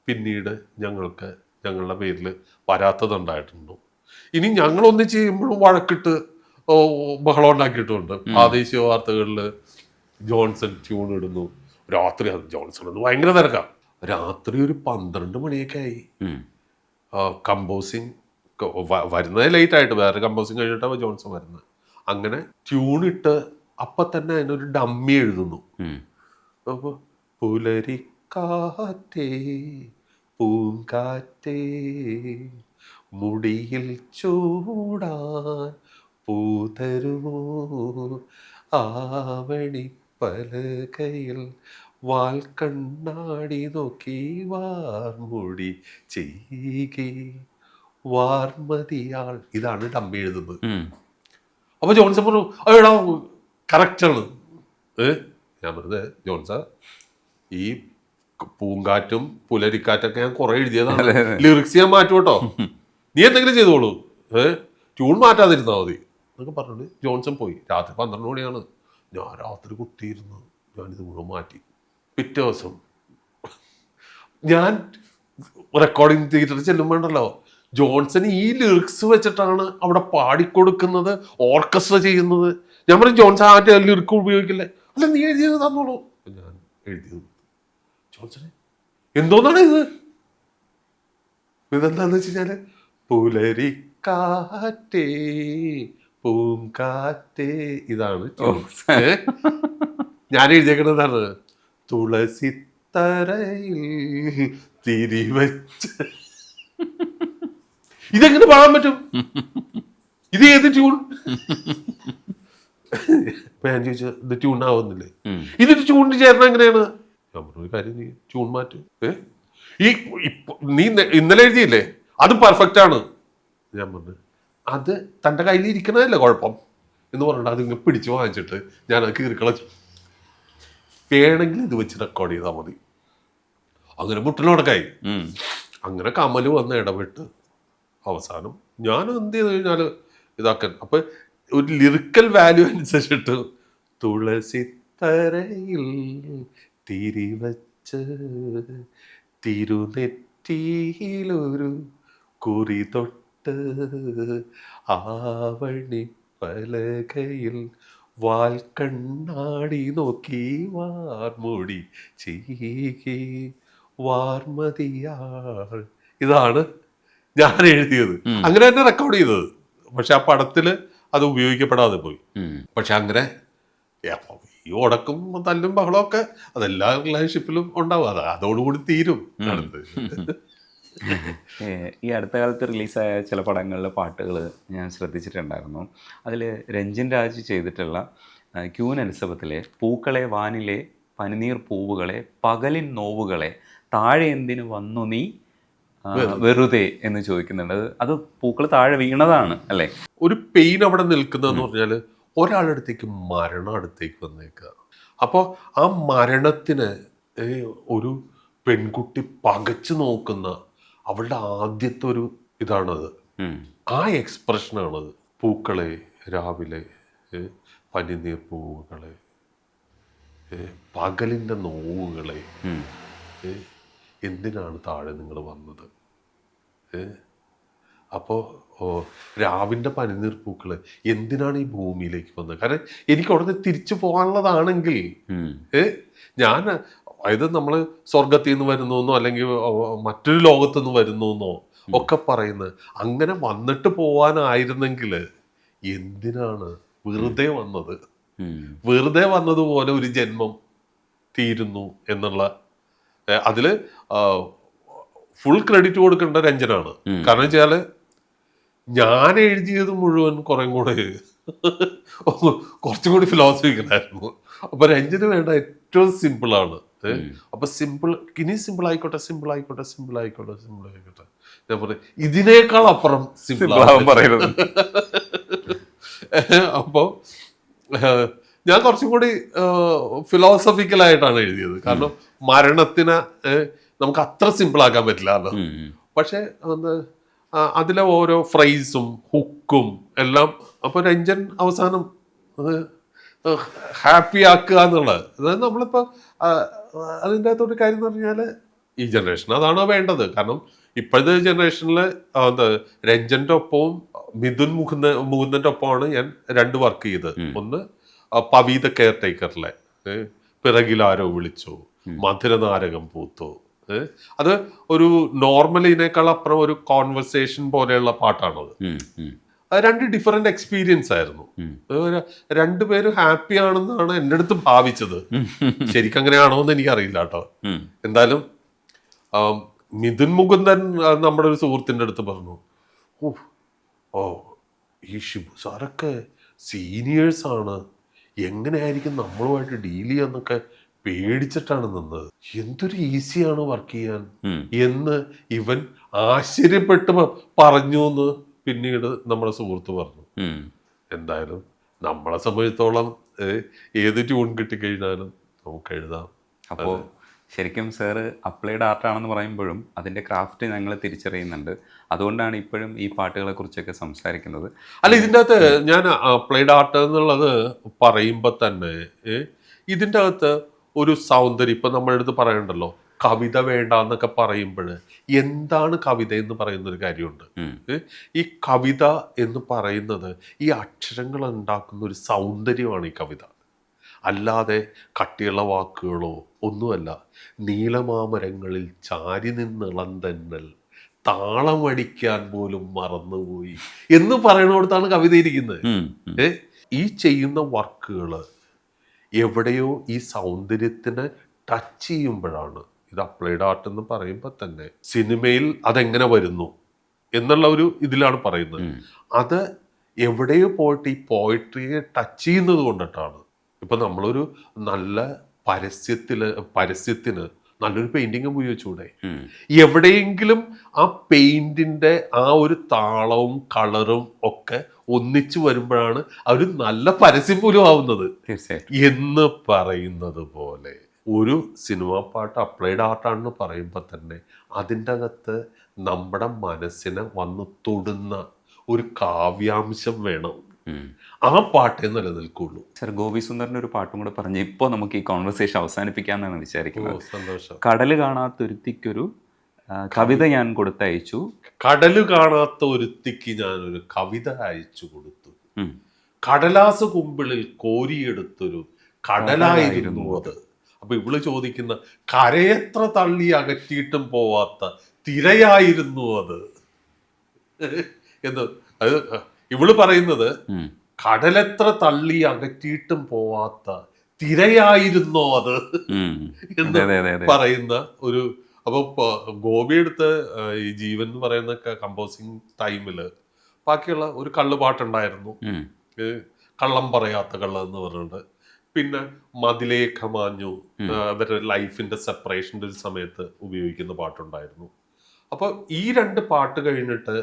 S1: പിന്നീട് ഞങ്ങളുടെ പേരിൽ വരാത്തതുണ്ടായിട്ടുണ്ട്. ഇനി ഞങ്ങളൊന്ന് ചെയ്യുമ്പോഴും വഴക്കിട്ട് ബഹളം ഉണ്ടാക്കിയിട്ടുണ്ട്. പ്രാദേശിക വാർത്തകളിൽ ജോൺസൺ ട്യൂൺ ഇടുന്നു, രാത്രി ജോൺസൺ ഒന്ന് ഭയങ്കര തിരക്കാം. രാത്രി ഒരു 12 മണിയൊക്കെ ആയി. കമ്പോസിങ് വരുന്നത് ലേറ്റ് ആയിട്ട്, വേറെ കമ്പോസിങ് കഴിഞ്ഞിട്ടാണ് ജോൺസൺ വരുന്നത്. അങ്ങനെ ട്യൂണിട്ട് അപ്പം തന്നെ അതിനൊരു ഡമ്മി എഴുതുന്നു. അപ്പോൾ പുലരിക്കാറ്റേ പൂങ്കാറ്റേ മുടിയിൽ ചൂടാൻ പൂതരുമോ ആവണി പലകയിൽ വാൽ കണ്ണാടി നോക്കി വാർമുടി ചെയ്കേ വാർമതിയാൾ. ഇതാണ് ഡമ്മി എഴുതുന്നത്. അപ്പൊ ജോൺസൺ പറഞ്ഞു, അയ്യടാ കറക്റ്റാണ്. ഞാൻ പറഞ്ഞത്, ജോൺസൺ ഈ പൂങ്കാറ്റും പുലരിക്കാറ്റൊക്കെ ഞാൻ കുറെ എഴുതിയതാണ്, ലിറിക്സ് ഞാൻ മാറ്റും കേട്ടോ, നീ എന്തെങ്കിലും ചെയ്തോളൂ, ട്യൂൺ മാറ്റാതിരുന്നാൽ മതി എന്നൊക്കെ പറഞ്ഞിട്ട് ജോൺസൺ പോയി. രാത്രി 12 മണിയാണ്. ഞാൻ രാത്രി കുത്തിയിരുന്നു, ഞാനിത് മുഴുവൻ മാറ്റി. പിറ്റേ ദിവസം ഞാൻ റെക്കോർഡിങ് തിയേറ്ററിൽ ചെല്ലുമ്പോണ്ടല്ലോ, ജോൺസൺ ഈ ലിറിക്സ് വെച്ചിട്ടാണ് അവിടെ പാടിക്കൊടുക്കുന്നത്, ഓർക്കസ്ട്ര ചെയ്യുന്നത്. ഞാൻ പറയും, ജോൺസൺ ആദ്യം ലിറിക്ക് ഉപയോഗിക്കില്ലേ? അല്ല, നീ എഴുതിയത് തന്നോളൂ. ഞാൻ എഴുതിയത് ജോൺസൺ എന്തോന്നാണ് ഇതെന്താന്ന് വെച്ച് കഴിഞ്ഞാല്, പുലരിക്കാറ്റേ പൂങ്കാറ്റേ, ഇതാണ് ഞാൻ എഴുതിയേക്കുന്നതാണ്. തുളസിത്തറയിൽ തിരിവച്ച്. ഇതെങ്ങനെ പാടാൻ പറ്റും? ഇത് ഏത് ട്യൂൺ? അപ്പൊ ഞാൻ ചോദിച്ചു ഇത് ട്യൂൺ ആവുന്നില്ലേ, ഇതിന് ട്യൂണിന് ചേരണം എങ്ങനെയാണ്? ഞാൻ പറഞ്ഞു ഒരു കാര്യം നീ ട്യൂൺ മാറ്റും, ഈ നീ ഇന്നലെ എഴുതിയില്ലേ അത് പെർഫെക്റ്റ് ആണ്. ഞാൻ പറഞ്ഞു അത് തൻ്റെ കയ്യിൽ ഇരിക്കണതല്ലേ കുഴപ്പം എന്ന് പറഞ്ഞിട്ട് അത് ഇങ്ങനെ പിടിച്ചു വാങ്ങിച്ചിട്ട് ഞാൻ അത് കീറിക്കളച്ചു. വേണമെങ്കിൽ ഇത് വെച്ച് റെക്കോർഡ് ചെയ്താൽ മതി. അങ്ങനെ മുട്ടലോടക്കായി. അങ്ങനെ കമല് വന്ന് ഇടപെട്ട് അവസാനം ഞാൻ എന്ത് ചെയ്ത് കഴിഞ്ഞാൽ ഇതാക്കാൻ അപ്പൊ ഒരു ലിറിക്കൽ വാല്യൂ അനുസരിച്ചിട്ട് തുളസിത്തറയിൽ തിരിവച്ച് തിരുനെറ്റിയിലൊരു കുറി തൊട്ട് ആവണി പലകയിൽ വാൽ കണ്ണാടി നോക്കി വാർമൂടി ചീകി വാർമതിയാൾ. ഇതാണ് ഞാൻ എഴുതിയത്. അങ്ങനെ തന്നെ റെക്കോർഡ് ചെയ്തത്. പക്ഷെ ആ പടത്തില് അത് ഉപയോഗിക്കപ്പെടാതെ പോയി. പക്ഷെ അങ്ങനെ ഈ ഉടക്കും തല്ലും ബഹളവും ഒക്കെ അതെല്ലാ റിലേഷൻഷിപ്പിലും ഉണ്ടാവും. അതോടുകൂടി തീരും.
S2: ഈ അടുത്ത കാലത്ത് റിലീസായ ചില പടങ്ങളിലെ പാട്ടുകൾ ഞാൻ ശ്രദ്ധിച്ചിട്ടുണ്ടായിരുന്നു. അതിൽ രഞ്ജിൻ രാജ് ചെയ്തിട്ടുള്ള ക്യൂൻ എലിസബത്തിലെ പൂക്കളെ വാനിലെ പനിനീർ പൂവുകളെ പകലിൻ നോവുകളെ താഴെ എന്തിനു വന്നു നീ വെറുതെ എന്ന് ചോദിക്കുന്നുണ്ട്. അത് പൂക്കൾ താഴെ വീണതാണ് അല്ലേ?
S1: ഒരു പെയിൻ അവിടെ നിൽക്കുന്നതെന്ന് പറഞ്ഞാല് ഒരാളുടെ അടുത്തേക്ക് മരണം അടുത്തേക്ക് വന്നേക്കുക. അപ്പോൾ ആ മരണത്തിന് ഒരു പെൺകുട്ടി പകച്ചു നോക്കുന്ന അവളുടെ ആദ്യത്തെ ഒരു ഇതാണത്. ആ എക്സ്പ്രഷനാണത്. പൂക്കളെ രാവിലെ പനിനീർ പൂവുകളെ പകലിൻ്റെ നോവുകളെ എന്തിനാണ് താഴെ നിങ്ങൾ വന്നത്? അപ്പോൾ രാവിൻ്റെ പനിനീർ പൂക്കൾ എന്തിനാണ് ഈ ഭൂമിയിലേക്ക് വന്നത്? കാരണം എനിക്ക് ഉടനെ തിരിച്ചു പോകാനുള്ളതാണെങ്കിൽ ഞാൻ അതായത് നമ്മൾ സ്വർഗത്തിൽ നിന്ന് വരുന്നു അല്ലെങ്കിൽ മറ്റൊരു ലോകത്തു നിന്ന് വരുന്നു ഒക്കെ പറയുന്നത്. അങ്ങനെ വന്നിട്ട് പോവാനായിരുന്നെങ്കിൽ എന്തിനാണ് വെറുതെ വന്നത്? വെറുതെ വന്നതുപോലെ ഒരു ജന്മം തീരുന്നു എന്നുള്ള അതില് ഫുൾ ക്രെഡിറ്റ് കൊടുക്കേണ്ട രഞ്ജനാണ്. കാരണം വെച്ചാല് ഞാൻ എഴുതിയത് മുഴുവൻ കുറച്ചും കൂടി ഫിലോസഫിക്കലായിരുന്നു. അപ്പൊ രഞ്ജന് വേണ്ട ഏറ്റവും സിമ്പിളാണ്. അപ്പൊ സിമ്പിൾ ഇനി സിമ്പിൾ ആയിക്കോട്ടെ ഞാൻ പറയും ഇതിനേക്കാൾ അപ്പുറം സിമ്പിൾ പറയുന്നത്. അപ്പോ ഞാൻ കുറച്ചും കൂടി ഫിലോസഫിക്കലായിട്ടാണ് എഴുതിയത്. കാരണം മരണത്തിനെ നമുക്ക് അത്ര സിമ്പിൾ ആക്കാൻ പറ്റില്ലല്ലോ. പക്ഷെ അതിലെ ഓരോ ഫ്രൈസും ഹുക്കും എല്ലാം അപ്പൊ രഞ്ജൻ അവസാനം ഹാപ്പി ആക്കുക എന്നുള്ളത്. അതായത് നമ്മളിപ്പോ അതിൻ്റെ അകത്തൊരു കാര്യം എന്ന് പറഞ്ഞാല് ഈ ജനറേഷൻ അതാണ് വേണ്ടത്. കാരണം ഇപ്പോഴത്തെ ജനറേഷനിൽ രഞ്ജന്റെ ഒപ്പവും മിഥുൻ മുകുന്ദന്റെ ഒപ്പമാണ് ഞാൻ 2 വർക്ക് ചെയ്തത്. ഒന്ന് പവീത കെയർ ടേക്കറിലെ പിറകിലാരോ വിളിച്ചോ മധുരനാരകം പൂത്തോ. അത് ഒരു നോർമലിനേക്കാൾ അപ്പുറം ഒരു കോൺവെർസേഷൻ പോലെയുള്ള പാട്ടാണത്. 2 ഡിഫറെന്റ് എക്സ്പീരിയൻസ് ആയിരുന്നു. 2 പേരും ഹാപ്പി ആണെന്നാണ് എൻ്റെ അടുത്ത് ഭാവിച്ചത്. ശരിക്കും അങ്ങനെയാണോ എന്ന് എനിക്കറിയില്ല കേട്ടോ. എന്തായാലും മിഥുൻ മുകുന്ദൻ നമ്മുടെ ഒരു സുഹൃത്തിൻ്റെ അടുത്ത് പറഞ്ഞു, ഓ ഈ ഷിബു സാറൊക്കെ സീനിയേഴ്സ് ആണ്, എങ്ങനെയായിരിക്കും നമ്മളുമായിട്ട് ഡീൽ ചെയ്യാന്നൊക്കെ പേടിച്ചിട്ടാണ് നിന്നത്. എന്തൊരു ഈസിയാണ് വർക്ക് ചെയ്യാൻ എന്ന് ഇവൻ ആശ്ചര്യപ്പെട്ട് പറഞ്ഞു എന്ന് പിന്നീട് നമ്മുടെ സുഹൃത്ത് പറഞ്ഞു. എന്തായാലും നമ്മളെ സംബന്ധിച്ചോളം ഏത് ട്യൂൺ കിട്ടിക്കഴിഞ്ഞാലും നമുക്ക് എഴുതാം.
S2: അപ്പോൾ ശരിക്കും സാറ് അപ്ലൈഡ് ആർട്ടാണെന്ന് പറയുമ്പോഴും അതിൻ്റെ ക്രാഫ്റ്റ് ഞങ്ങൾ തിരിച്ചറിയുന്നുണ്ട്. അതുകൊണ്ടാണ് ഇപ്പോഴും ഈ പാട്ടുകളെ കുറിച്ചൊക്കെ സംസാരിക്കുന്നത്.
S1: അല്ല, ഇതിൻ്റെ അകത്ത് ഞാൻ അപ്ലൈഡ് ആർട്ട് എന്നുള്ളത് പറയുമ്പോൾ തന്നെ ഇതിൻ്റെ അകത്ത് ഒരു സൗന്ദര്യം ഇപ്പം നമ്മുടെ അടുത്ത് പറയണ്ടല്ലോ, കവിത വേണ്ട എന്നൊക്കെ പറയുമ്പോൾ എന്താണ് കവിത എന്ന് പറയുന്ന ഒരു കാര്യമുണ്ട്. ഈ കവിത എന്ന് പറയുന്നത് ഈ അക്ഷരങ്ങൾ ഉണ്ടാക്കുന്ന ഒരു സൗന്ദര്യമാണ് ഈ കവിത. അല്ലാതെ കട്ടിയുള്ള വാക്കുകളോ ഒന്നുമല്ല. നീലമാമരങ്ങളിൽ ചാരി നിന്നിളന്തന്നൽ താളമടിക്കാൻ പോലും മറന്നുപോയി എന്ന് പറയുന്നിടത്താണ് കവിത ഇരിക്കുന്നത്. ഈ ചെയ്യുന്ന വർക്കുകൾ എവിടെയോ ഈ സൗന്ദര്യത്തിന് ടച്ച് ചെയ്യുമ്പോഴാണ് ഇത് അപ്ലൈഡ് ആർട്ട് എന്ന് പറയുമ്പോൾ തന്നെ സിനിമയിൽ അതെങ്ങനെ വരുന്നു എന്നുള്ള ഒരു ഇതിലാണ് പറയുന്നത്. അത് എവിടെയോ പോയിട്ട് ഈ പോയിട്രിയെ ടച്ച് ചെയ്യുന്നത് കൊണ്ടിട്ടാണ്. ഇപ്പം നമ്മളൊരു നല്ല പരസ്യത്തിന് നല്ലൊരു പെയിന്റിങ് ഉപയോഗിച്ചൂടെ? എവിടെയെങ്കിലും ആ പെയിന്റിന്റെ ആ ഒരു താളവും കളറും ഒക്കെ ഒന്നിച്ചു വരുമ്പോഴാണ് ആ ഒരു നല്ല പരസ്യം പോലും ആവുന്നത്.
S2: തീർച്ചയായിട്ടും.
S1: എന്ന് പറയുന്നത് പോലെ ഒരു സിനിമാ പാട്ട് അപ്ലൈഡ് ആർട്ടാണെന്ന് പറയുമ്പോൾ തന്നെ അതിൻ്റെ അകത്ത് നമ്മുടെ മനസ്സിനെ വന്ന് തൊടുന്ന ഒരു കാവ്യാംശം വേണം. ആ പാട്ടേ നിലനിൽക്കുള്ളൂ.
S2: സർ, ഗോപി സുന്ദറിൻ്റെ ഒരു പാട്ടും കൂടെ പറഞ്ഞ് ഇപ്പോൾ നമുക്ക് ഈ കോൺവെർസേഷൻ അവസാനിപ്പിക്കാമെന്നാണ് വിചാരിക്കുന്നത്.
S1: സന്തോഷം.
S2: കടല് കാണാത്തൊരുത്തിക്കൊരു കവിത ഞാൻ കൊടുത്തയച്ചു.
S1: കടല് കാണാത്ത ഒരുത്തിക്ക് ഞാനൊരു കവിത അയച്ചു കൊടുത്തു. കടലാസ് കുമ്പിളിൽ കോരിയെടുത്തൊരു കടലായിരുന്നു അത്. അപ്പൊ ഇവള് ചോദിക്കുന്ന കരയെത്ര തള്ളി അകറ്റിയിട്ടും പോവാത്ത തിരയായിരുന്നു അത് എന്ന്. അത് ഇവള് പറയുന്നത് കടലെത്ര തള്ളി അകറ്റിയിട്ടും പോവാത്ത തിരയായിരുന്നോ അത് എന്ന് പറയുന്ന ഒരു. അപ്പൊ ഗോപി എടുത്ത് ഈ ജീവൻ എന്ന് പറയുന്ന കമ്പോസിങ് ടൈമില് ബാക്കിയുള്ള ഒരു കള്ളുപാട്ടുണ്ടായിരുന്നു, കള്ളം പറയാത്ത കള്ള എന്ന് പറഞ്ഞിട്ട്. പിന്നെ മതിലേഖ മാഞ്ഞു, അവരുടെ ലൈഫിന്റെ സെപ്പറേഷൻ്റെ ഒരു സമയത്ത് ഉപയോഗിക്കുന്ന പാട്ടുണ്ടായിരുന്നു. അപ്പൊ ഈ 2 പാട്ട് കഴിഞ്ഞിട്ട്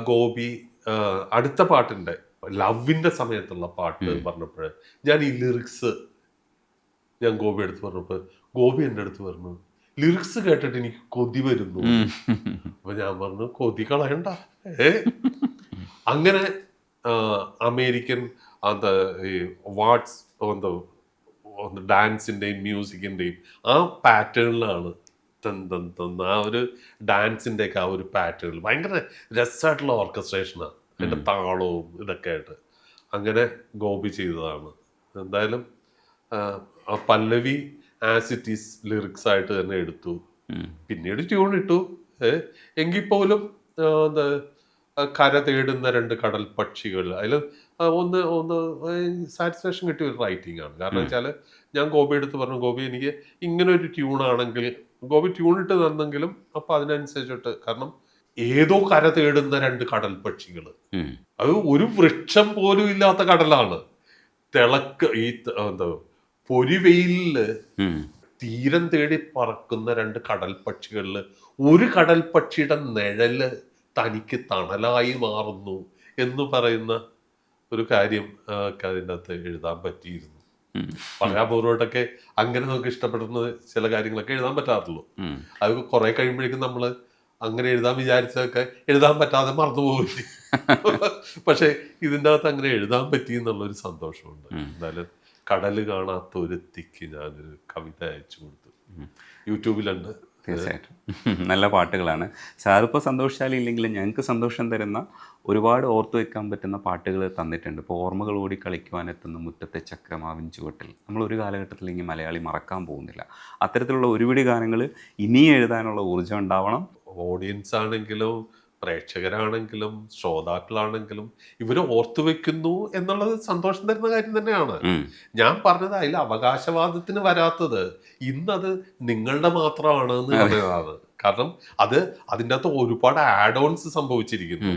S1: ഗോപി അടുത്ത പാട്ടിന്റെ ലവിന്റെ സമയത്തുള്ള പാട്ട് പറഞ്ഞപ്പോൾ ഞാൻ ഈ ലിറിക്സ് ഞാൻ ഗോപി അടുത്ത് പറഞ്ഞപ്പോൾ ഗോപി എൻ്റെ അടുത്ത് പറഞ്ഞു, ലിറിക്സ് കേട്ടിട്ട് എനിക്ക് കൊതി വരുന്നു. അപ്പൊ ഞാൻ പറഞ്ഞു, കൊതി കളയണ്ട. അങ്ങനെ അമേരിക്കൻ ഈ വാട്സ് ഡാൻസിൻ്റെയും മ്യൂസിക്കിൻ്റെയും ആ പാറ്റേണിലാണ് ആ ഒരു ഡാൻസിൻ്റെ ഒക്കെ ആ ഒരു പാറ്റേണിൽ ഭയങ്കര രസമായിട്ടുള്ള ഓർക്കസ്ട്രേഷനാണ്, അതിൻ്റെ താളവും ഇതൊക്കെ ആയിട്ട് അങ്ങനെ ഗോപി ചെയ്തതാണ്. എന്തായാലും ആ പല്ലവി ആസ് ഇറ്റ് ഈസ് ലിറിക്സ് ആയിട്ട് തന്നെ എടുത്തു, പിന്നീട് ട്യൂൺ ഇട്ടു. എങ്കിൽ പോലും എന്താ കര തേടുന്ന 2 കടൽ പക്ഷികൾ, അതിൽ ഒന്ന് സാറ്റിസ്ഫാക്ഷൻ കിട്ടിയ ഒരു റൈറ്റിംഗ് ആണ്. കാരണം വെച്ചാൽ ഞാൻ ഗോപി എടുത്ത് പറഞ്ഞു, ഗോപി എനിക്ക് ഇങ്ങനെ ഒരു ട്യൂണാണെങ്കിൽ, ഗോപി ട്യൂൺ ഇട്ട് തന്നെങ്കിലും അപ്പം അതിനനുസരിച്ചിട്ട്, കാരണം ഏതോ കര തേടുന്ന 2 കടൽ പക്ഷികൾ, അത് ഒരു വൃക്ഷം പോലും ഇല്ലാത്ത കടലാണ്. ഈ എന്താ പൊരിവെയിലില് തീരം തേടി പറക്കുന്ന 2 കടൽ പക്ഷികളില് ഒരു കടൽ പക്ഷിയുടെ നിഴല് തനിക്ക് തണലായി മാറുന്നു എന്ന് പറയുന്ന ഒരു കാര്യം അതിൻ്റെ അകത്ത് എഴുതാൻ പറ്റിയിരുന്നു. വളരെ അപൂർവമായിട്ടൊക്കെ അങ്ങനെ നമുക്ക് ഇഷ്ടപ്പെടുന്ന ചില കാര്യങ്ങളൊക്കെ എഴുതാൻ പറ്റാറുള്ളൂ. അത് കുറെ കഴിയുമ്പോഴേക്കും നമ്മൾ അങ്ങനെ എഴുതാൻ വിചാരിച്ചതൊക്കെ എഴുതാൻ പറ്റാതെ മറന്നുപോകും. പക്ഷെ ഇതിൻ്റെ അകത്ത് അങ്ങനെ എഴുതാൻ പറ്റി എന്നുള്ളൊരു സന്തോഷമുണ്ട്. എന്തായാലും കടല് കാണാത്ത ഒരുത്തിക്ക് ഞാനൊരു കവിത അയച്ചു കൊടുത്തു. യൂട്യൂബിലുണ്ട്.
S2: തീർച്ചയായിട്ടും നല്ല പാട്ടുകളാണ്. സാറിപ്പോൾ സന്തോഷശാലി ഇല്ലെങ്കിലും ഞങ്ങൾക്ക് സന്തോഷം തരുന്ന ഒരുപാട് ഓർത്തു വെക്കാൻ പറ്റുന്ന പാട്ടുകൾ തന്നിട്ടുണ്ട്. ഇപ്പോൾ ഓർമ്മകൾ ഓടി കളിക്കുവാനെത്തുന്ന മുറ്റത്തെ ചക്രമാവിൻ ചുവട്ടിൽ നമ്മളൊരു കാലഘട്ടത്തിൽ ഇങ്ങനെ മലയാളി മറക്കാൻ പോകുന്നില്ല. അത്തരത്തിലുള്ള ഒരുപിടി ഗാനങ്ങൾ ഇനിയും എഴുതാനുള്ള ഊർജ്ജം ഉണ്ടാവണം.
S1: ഓഡിയൻസ് ആണെങ്കിലും പ്രേക്ഷകരാണെങ്കിലും ശ്രോതാക്കളാണെങ്കിലും ഇവർ ഓർത്തു വെക്കുന്നു എന്നുള്ളത് സന്തോഷം തരുന്ന കാര്യം തന്നെയാണ്. ഞാൻ പറഞ്ഞത് അതിൽ അവകാശവാദത്തിന് വരാത്തത് ഇന്നത് നിങ്ങളുടെ മാത്രമാണ് എന്ന് പറയുന്നതാണ്. കാരണം അതിൻ്റെ അകത്ത് ഒരുപാട് ആഡ് ഓൺസ് സംഭവിച്ചിരിക്കുന്നു.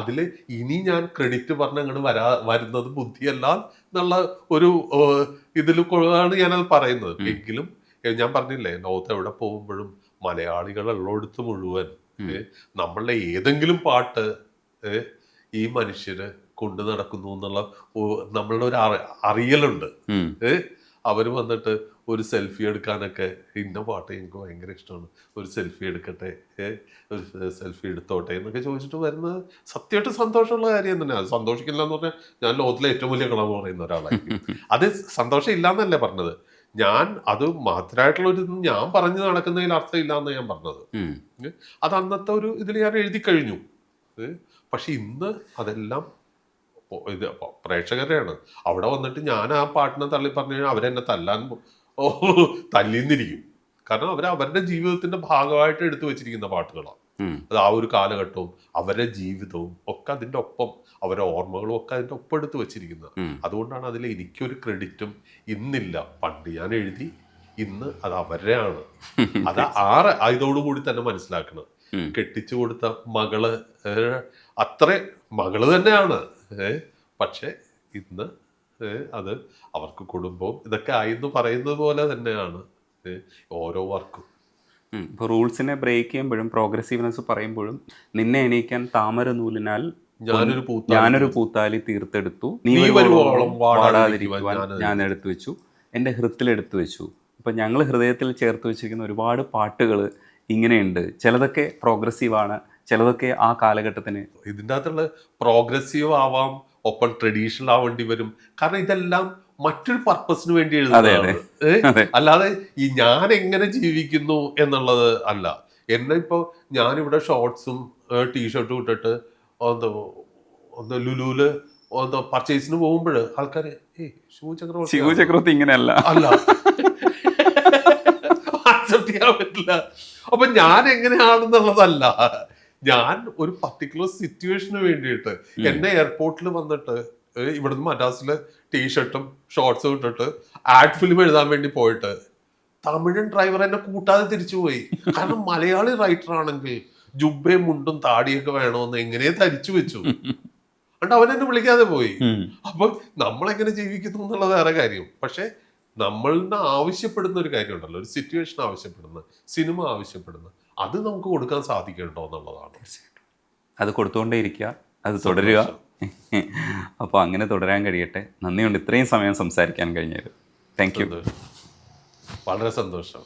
S1: അതിൽ ഇനി ഞാൻ ക്രെഡിറ്റ് പറഞ്ഞ് അങ്ങോട്ട് വരുന്നത് ബുദ്ധിയല്ല എന്നുള്ള ഒരു ഇതിൽ ആണ് ഞാനത് പറയുന്നത്. എങ്കിലും ഞാൻ പറഞ്ഞില്ലേ, ലോകത്ത് എവിടെ പോകുമ്പോഴും മലയാളികളുള്ളടുത്ത് മുഴുവൻ നമ്മളുടെ ഏതെങ്കിലും പാട്ട് ഈ മനുഷ്യര് കൊണ്ടു നടക്കുന്നു എന്നുള്ള നമ്മളുടെ ഒരു അറിയലുണ്ട്. അവര് വന്നിട്ട് ഒരു സെൽഫി എടുക്കാനൊക്കെ, ഇന്ന പാട്ട് എനിക്ക് ഭയങ്കര ഇഷ്ടമാണ്, ഒരു സെൽഫി എടുക്കട്ടെ, ഒരു സെൽഫി എടുത്തോട്ടെ എന്നൊക്കെ ചോദിച്ചിട്ട് വരുന്നത് സത്യമായിട്ട് സന്തോഷമുള്ള കാര്യം തന്നെയാണ്. അത് സന്തോഷിക്കില്ല എന്ന് പറഞ്ഞാൽ ഞാൻ ലോകത്തിലെ ഏറ്റവും വലിയ കളവ് പറയുന്ന ഒരാളായിരിക്കും. അത് സന്തോഷം ഇല്ലാന്നല്ലേ പറഞ്ഞത്. ഞാൻ അത് മാത്രമായിട്ടുള്ളൊരു ഞാൻ പറഞ്ഞു നടക്കുന്നതിൽ അർത്ഥമില്ല എന്ന് ഞാൻ പറഞ്ഞത്. അത് അന്നത്തെ ഒരു ഇതിൽ ഞാൻ എഴുതി കഴിഞ്ഞു. പക്ഷെ ഇന്ന് അതെല്ലാം ഇത് പ്രേക്ഷകരെയാണ്. അവിടെ വന്നിട്ട് ഞാൻ ആ പാട്ടിനെ തള്ളി പറഞ്ഞു കഴിഞ്ഞാൽ അവരെന്നെ തല്ലിന്നിരിക്കും. കാരണം അവരുടെ ജീവിതത്തിന്റെ ഭാഗമായിട്ട് എടുത്തു വെച്ചിരിക്കുന്ന പാട്ടുകളാണ്. അത് ആ ഒരു കാലഘട്ടവും അവരുടെ ജീവിതവും ഒക്കെ അതിൻ്റെ ഒപ്പം, അവരുടെ ഓർമ്മകളും ഒക്കെ അതിൻ്റെ ഒപ്പം എടുത്ത് വെച്ചിരിക്കുന്നത്. അതുകൊണ്ടാണ് അതിൽ എനിക്കൊരു ക്രെഡിറ്റും ഇന്നില്ല. പണ്ട് ഞാൻ എഴുതി, ഇന്ന് അത് അവരുടെയാണ്. അത് ഇതോടുകൂടി തന്നെ മനസ്സിലാക്കണം. കെട്ടിച്ചു കൊടുത്ത മകള് അത്ര മകള് തന്നെയാണ്. പക്ഷെ ഇന്ന് അത് അവർക്ക് കുടുംബവും ഇതൊക്കെ ആയിന്ന് പറയുന്നത് പോലെ തന്നെയാണ് ഓരോ വർക്കും.
S2: ഇപ്പോൾ റൂൾസിനെ ബ്രേക്ക് ചെയ്യുമ്പോഴും പ്രോഗ്രസീവ്നെസ് പറയുമ്പോഴും നിന്നെ എണീക്കാൻ താമര നൂലിനാൽ ഞാനൊരു പൂത്താലി തീർത്തെടുത്തു, നീ വരുവോളം വാടാതിരിക്കുവാൻ ഞാൻ എടുത്തു വെച്ചു, എൻ്റെ ഹൃത്തിൽ എടുത്തു വെച്ചു. അപ്പം ഞങ്ങൾ ഹൃദയത്തിൽ ചേർത്ത് വെച്ചിരിക്കുന്ന ഒരുപാട് പാട്ടുകൾ ഇങ്ങനെയുണ്ട്. ചിലതൊക്കെ പ്രോഗ്രസീവാണ്, ചിലതൊക്കെ ആ കാലഘട്ടത്തിന്.
S1: ഇതിൻ്റെ അകത്തുള്ള പ്രോഗ്രസീവ് ആവാം, ഒപ്പം ട്രഡീഷണൽ ആവേണ്ടി വരും. കാരണം ഇതെല്ലാം മറ്റൊരു പർപ്പസിന് വേണ്ടി എഴുതുന്നതാണ്. അല്ലാതെ ഈ ഞാൻ എങ്ങനെ ജീവിക്കുന്നു എന്നുള്ളത് അല്ല. എന്നെ ഇപ്പോൾ ഞാനിവിടെ ഷോർട്സും ടീഷർട്ടും ഇട്ടിട്ട് ഒന്ന് ലുലുവില് പർച്ചേസിന് പോകുമ്പോൾ ആൾക്കാർ ശിവ
S2: ചക്രവർത്തി ഇങ്ങനെയല്ല
S1: അല്ല അക്സെപ്റ്റ് ചെയ്യാൻ പറ്റില്ല. അപ്പൊ ഞാൻ എങ്ങനെയാണെന്നുള്ളതല്ല, ഞാൻ ഒരു പർട്ടിക്കുലർ സിറ്റുവേഷന് വേണ്ടിയിട്ട് എന്നെ എയർപോർട്ടിൽ വന്നിട്ട് ഇവിടുന്ന് മദ്രാസില് ടീഷർട്ടും ഷോർട്സും ഇട്ടിട്ട് ആഡ് ഫിലിം എഴുതാൻ വേണ്ടി പോയിട്ട് തമിഴൻ ഡ്രൈവർ എന്നെ കൂട്ടാതെ തിരിച്ചുപോയി. കാരണം മലയാളി റൈറ്റർ ആണെങ്കിൽ ജുബയും മുണ്ടും താടിയൊക്കെ വേണമെന്ന് എങ്ങനെ ധരിച്ചു വെച്ചു. അതുകൊണ്ട് അവൻ എന്നെ വിളിക്കാതെ പോയി. അപ്പൊ നമ്മളെങ്ങനെ ജീവിക്കുന്നു എന്നുള്ളത് വേറെ കാര്യം. പക്ഷെ നമ്മളിന് ആവശ്യപ്പെടുന്ന ഒരു കാര്യമുണ്ടല്ലോ, ഒരു സിറ്റുവേഷൻ ആവശ്യപ്പെടുന്ന, സിനിമ ആവശ്യപ്പെടുന്ന, അത് നമുക്ക് കൊടുക്കാൻ സാധിക്കണ്ടോ എന്നുള്ളതാണ്.
S2: അത് കൊടുത്തുകൊണ്ടേ ഇരിക്കുക, അത് തുടരുക. അപ്പോൾ അങ്ങനെ തുടരാൻ കഴിയട്ടെ. നന്ദിയുണ്ട് ഇത്രയും സമയം സംസാരിക്കാൻ കഴിഞ്ഞത്. Thank you.
S1: വളരെ സന്തോഷം.